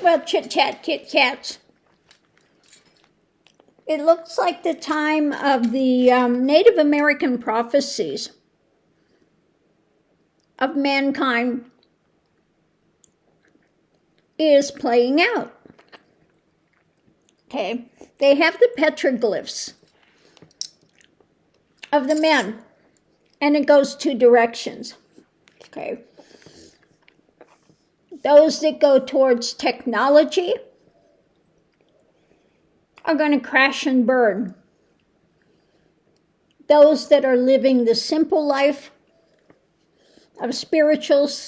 Well, chit-chat, Kit-Kats. It looks like the time of the Native American prophecies of mankind is playing out. Okay, they have the petroglyphs of the men, and it goes two directions. Okay, those that go towards technology are going to crash and burn. Those that are living the simple life of spiritually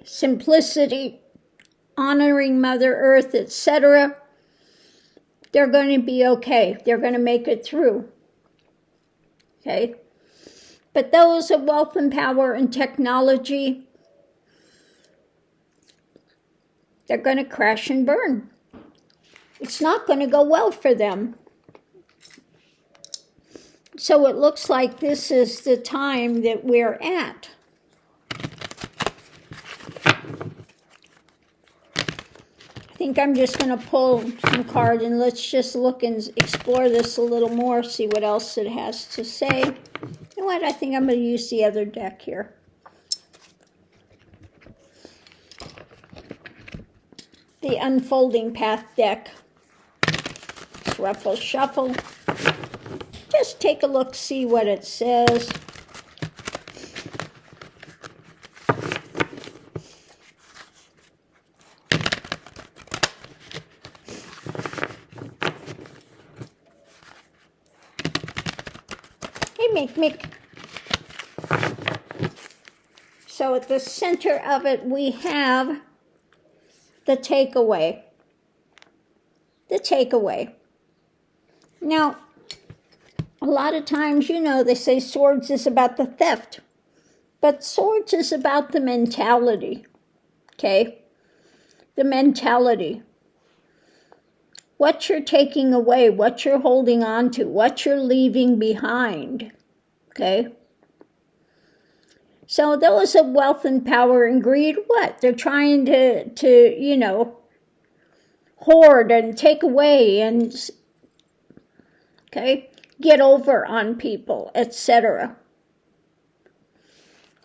simplicity, honoring Mother Earth, etc., they're going to be okay. They're going to make it through. Okay? But those of wealth and power and technology, they're going to crash and burn. It's not going to go well for them. So it looks like this is the time that we're at. I think I'm just going to pull some cards and let's just look and explore this a little more, see what else it has to say. You know what? I think I'm going to use the other deck here. The Unfolding Path deck. Ruffle, shuffle. Just take a look, see what it says. Hey, Mick. So at the center of it, we have the takeaway. The takeaway. Now, a lot of times, they say swords is about the theft, but swords is about the mentality, okay? The mentality. What you're taking away, what you're holding on to, what you're leaving behind, okay? So those of wealth and power and greed, what? They're trying to hoard and take away and get over on people, etc.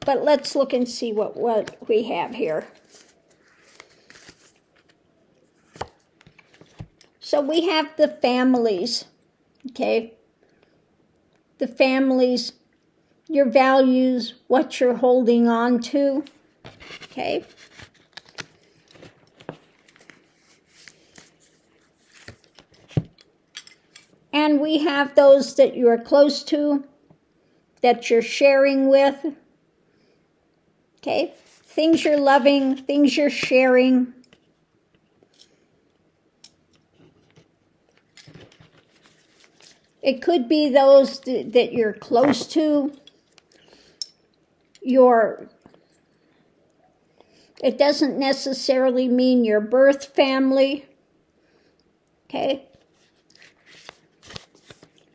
But let's look and see what we have here. So we have the families, okay? The families, your values, what you're holding on to, okay? And we have those that you are close to, that you're sharing with, okay? Things you're loving, things you're sharing. It could be those that you're close to. It doesn't necessarily mean your birth family, okay?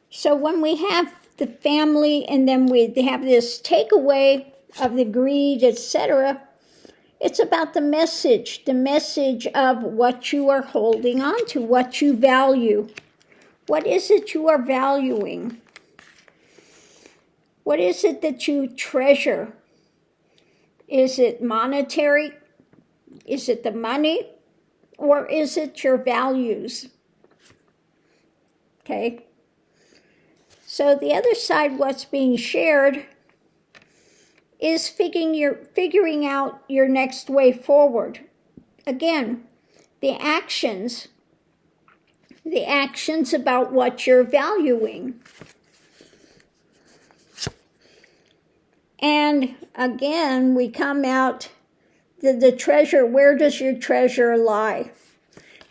So when we have the family and then we have this takeaway of the greed, etc., it's about the message of what you are holding on to, what you value. What is it you are valuing? What is it that you treasure? Is it monetary? Is it the money? Or is it your values? Okay. So the other side, what's being shared, is figuring out your next way forward. Again, the actions about what you're valuing. And again, we come out, the treasure, where does your treasure lie?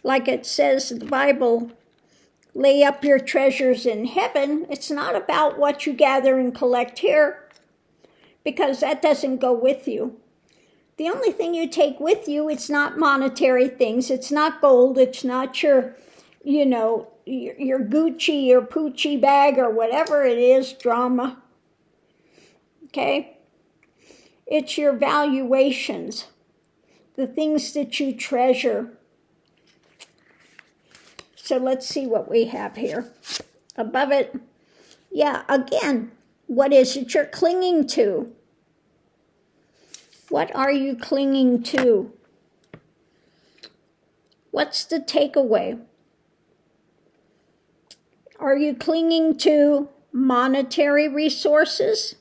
Like it says in the Bible, lay up your treasures in heaven. It's not about what you gather and collect here, because that doesn't go with you. The only thing you take with you, it's not monetary things. It's not gold. It's not your Gucci or Poochie bag or whatever it is, drama. Okay? It's your valuations. the things that you treasure. So let's see what we have here. Above it, yeah, again, what is it you're clinging to? What are you clinging to? What's the takeaway? Are you clinging to monetary resources?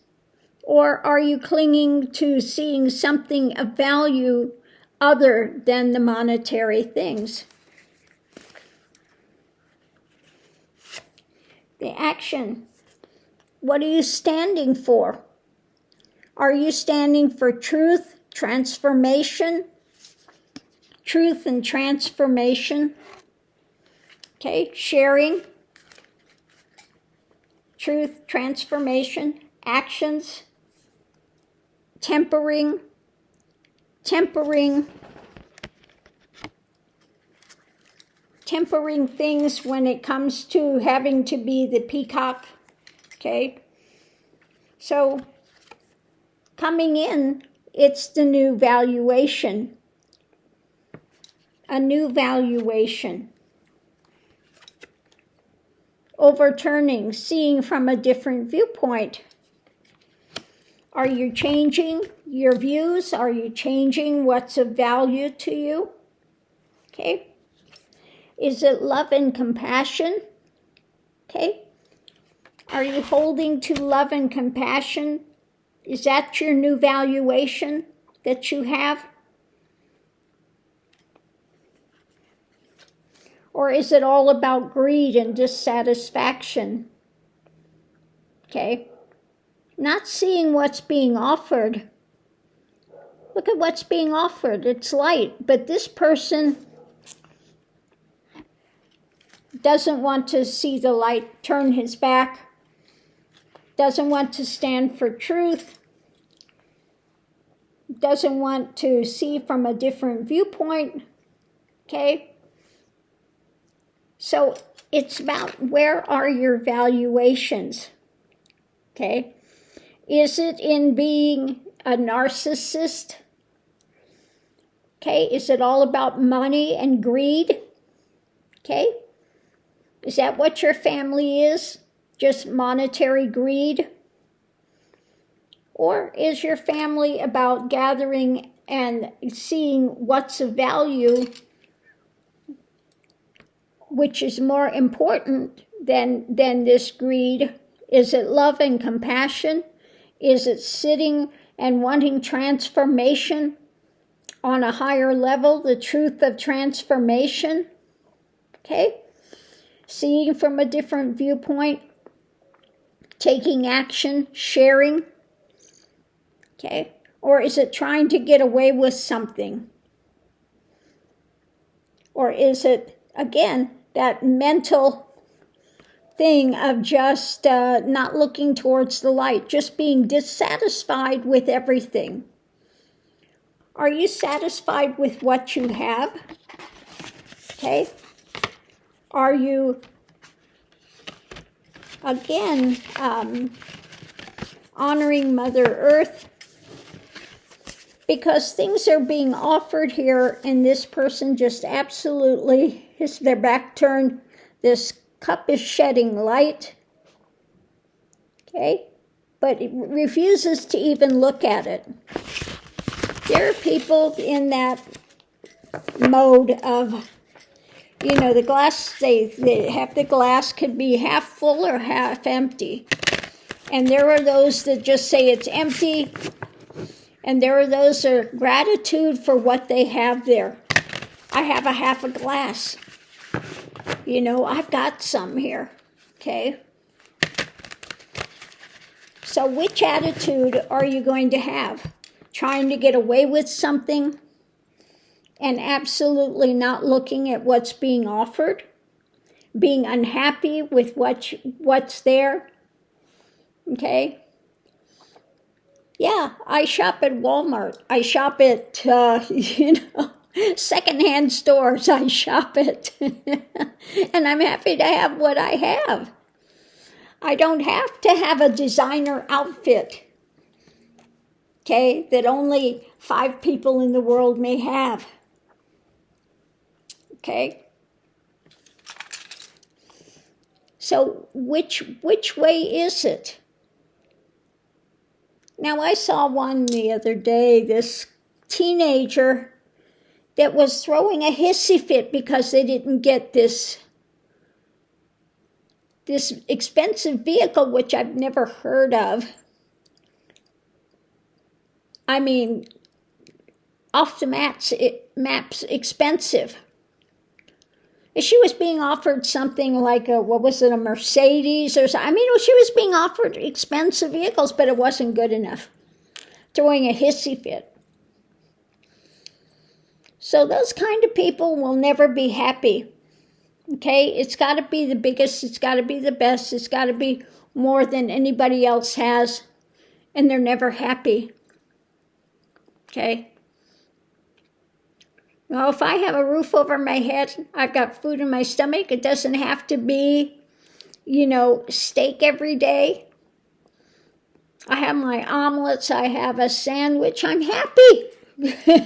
Or are you clinging to seeing something of value other than the monetary things? The action. What are you standing for? Are you standing for truth, transformation? Truth and transformation. Okay, sharing. Truth, transformation, actions. Tempering things when it comes to having to be the peacock, okay? So, coming in, it's the new valuation, a new valuation. Overturning, seeing from a different viewpoint. Are you changing your views? Are you changing what's of value to you? Okay. Is it love and compassion? Okay. Are you holding to love and compassion? Is that your new valuation that you have? Or is it all about greed and dissatisfaction? Okay. Not seeing what's being offered. Look at what's being offered. It's light. But this person doesn't want to see the light, turn his back, doesn't want to stand for truth, doesn't want to see from a different viewpoint. Okay? So it's about where are your valuations? Okay? Is it in being a narcissist? Okay, is it all about money and greed? Okay, is that what your family is? Just monetary greed? Or is your family about gathering and seeing what's of value, which is more important than this greed? Is it love and compassion? Is it sitting and wanting transformation on a higher level, the truth of transformation? Okay? Seeing from a different viewpoint, taking action, sharing. Okay? Or is it trying to get away with something? Or is it, again, that mental thing of just not looking towards the light, just being dissatisfied with everything? Are you satisfied with what you have? Okay. Are you, again, honoring Mother Earth? Because things are being offered here, and this person just absolutely has their back turned. This cup is shedding light, okay, but it refuses to even look at it. There are people in that mode of, the glass, they have the glass could be half full or half empty. And there are those that just say it's empty, and there are those that are gratitude for what they have there. I have a half a glass. I've got some here, okay? So which attitude are you going to have? Trying to get away with something and absolutely not looking at what's being offered? Being unhappy with what's there? Okay? Yeah, I shop at Walmart. I shop at, secondhand stores. I shop at. And I'm happy to have what I have. I don't have to have a designer outfit okay, that only 5 people in the world may have. Okay? So which way is it? Now, I saw one the other day, this teenager that was throwing a hissy fit because they didn't get this expensive vehicle, which I've never heard of. I mean, off the maps expensive. She was being offered something like a Mercedes or something. I mean, she was being offered expensive vehicles, but it wasn't good enough. Throwing a hissy fit. So those kind of people will never be happy. Okay? It's got to be the biggest, it's got to be the best, it's got to be more than anybody else has, and they're never happy. Okay? Well, if I have a roof over my head, I've got food in my stomach, it doesn't have to be, steak every day. I have my omelets, I have a sandwich, I'm happy.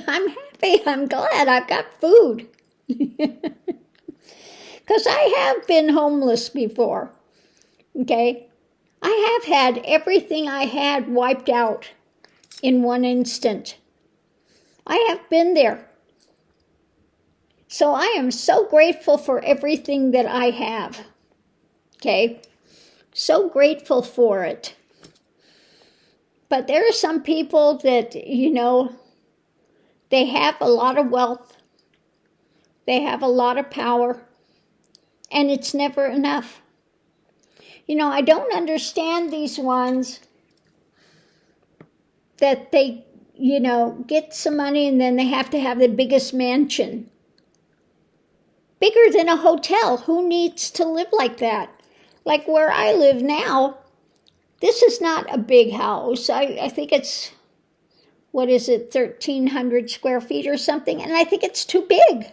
I'm happy, I'm glad I've got food. Because I have been homeless before, okay? I have had everything I had wiped out in one instant. I have been there. So I am so grateful for everything that I have, okay? So grateful for it. But there are some people that, they have a lot of wealth. They have a lot of power. And it's never enough. I don't understand these ones that they, get some money and then they have to have the biggest mansion. Bigger than a hotel. Who needs to live like that? Like where I live now, this is not a big house. I think it's, 1,300 square feet or something, and I think it's too big.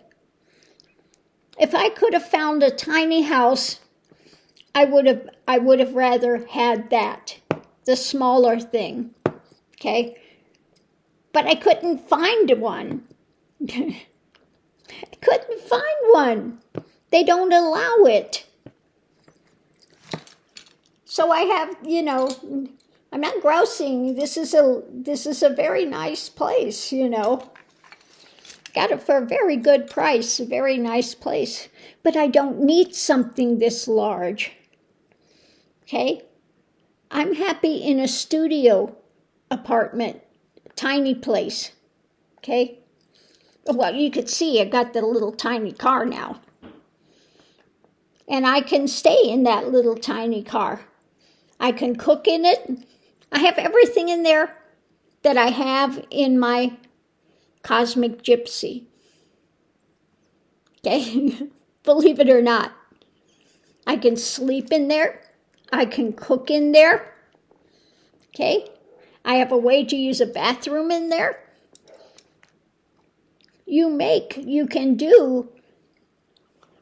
If I could have found a tiny house, I would have rather had that, the smaller thing, okay? But I couldn't find one. I couldn't find one. They don't allow it. So I have, I'm not grousing. This is a very nice place, Got it for a very good price, a very nice place. But I don't need something this large. Okay? I'm happy in a studio apartment, tiny place. Okay? Well, you could see I got the little tiny car now. And I can stay in that little tiny car. I can cook in it. I have everything in there that I have in my Cosmic Gypsy. Okay? Believe it or not. I can sleep in there. I can cook in there. Okay? I have a way to use a bathroom in there. You can do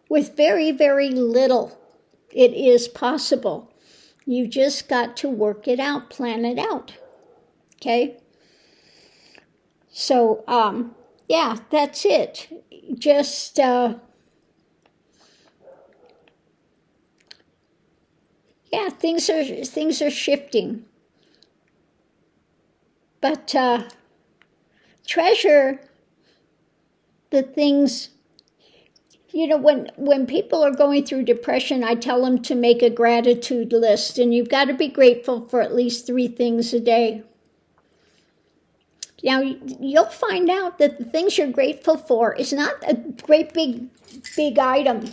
with very, very little. It is possible. You just got to work it out, plan it out. Okay? So, yeah, that's it. Just, things are shifting. But treasure the things. When people are going through depression, I tell them to make a gratitude list, and you've got to be grateful for at least 3 things a day. Now, you'll find out that the things you're grateful for is not a great big item.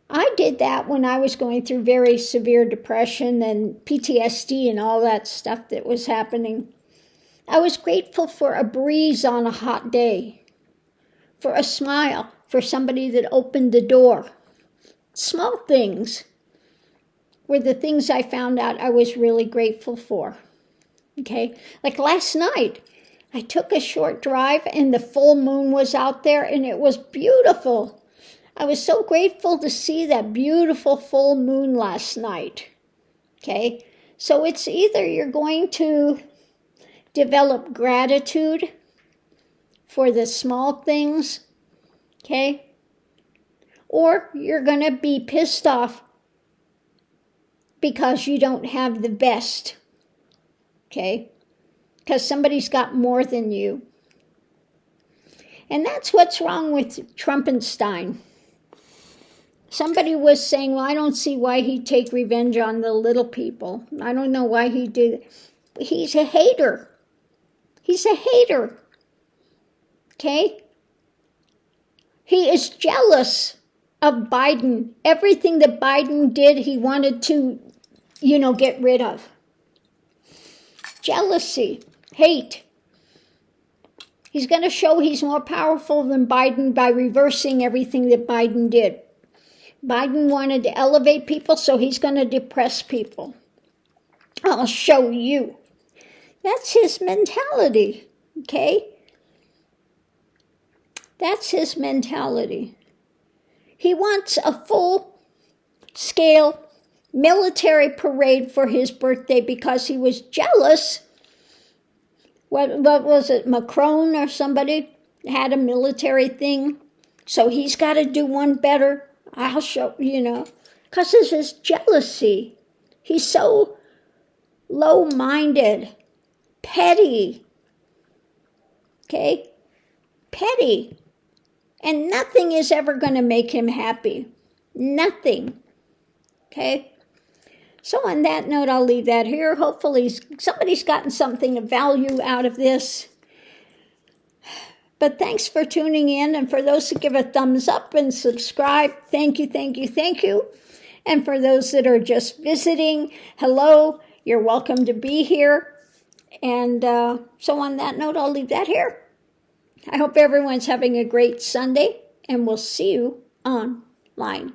I did that when I was going through very severe depression and PTSD and all that stuff that was happening. I was grateful for a breeze on a hot day, for a smile, for somebody that opened the door. Small things were the things I found out I was really grateful for. Okay, like last night, I took a short drive and the full moon was out there and it was beautiful. I was so grateful to see that beautiful full moon last night. Okay, so it's either you're going to develop gratitude for the small things, okay? Or you're going to be pissed off because you don't have the best, okay? Because somebody's got more than you. And that's what's wrong with Trumpenstein. Somebody was saying, well, I don't see why he'd take revenge on the little people. I don't know why he did. He's a hater. He's a hater. Okay? He is jealous of Biden. Everything that Biden did, he wanted to, get rid of. Jealousy, hate. He's going to show he's more powerful than Biden by reversing everything that Biden did. Biden wanted to elevate people, so he's going to depress people. I'll show you. That's his mentality, okay? That's his mentality. He wants a full-scale military parade for his birthday because he was jealous. What was it, Macron or somebody had a military thing? So he's got to do one better. I'll show, because of his jealousy. He's so low-minded, petty, okay? Petty. And nothing is ever going to make him happy. Nothing, okay? So on that note, I'll leave that here. Hopefully somebody's gotten something of value out of this. But thanks for tuning in. And for those who give a thumbs up and subscribe, thank you, thank you, thank you. And for those that are just visiting, hello, you're welcome to be here. And so on that note, I'll leave that here. I hope everyone's having a great Sunday, and we'll see you online.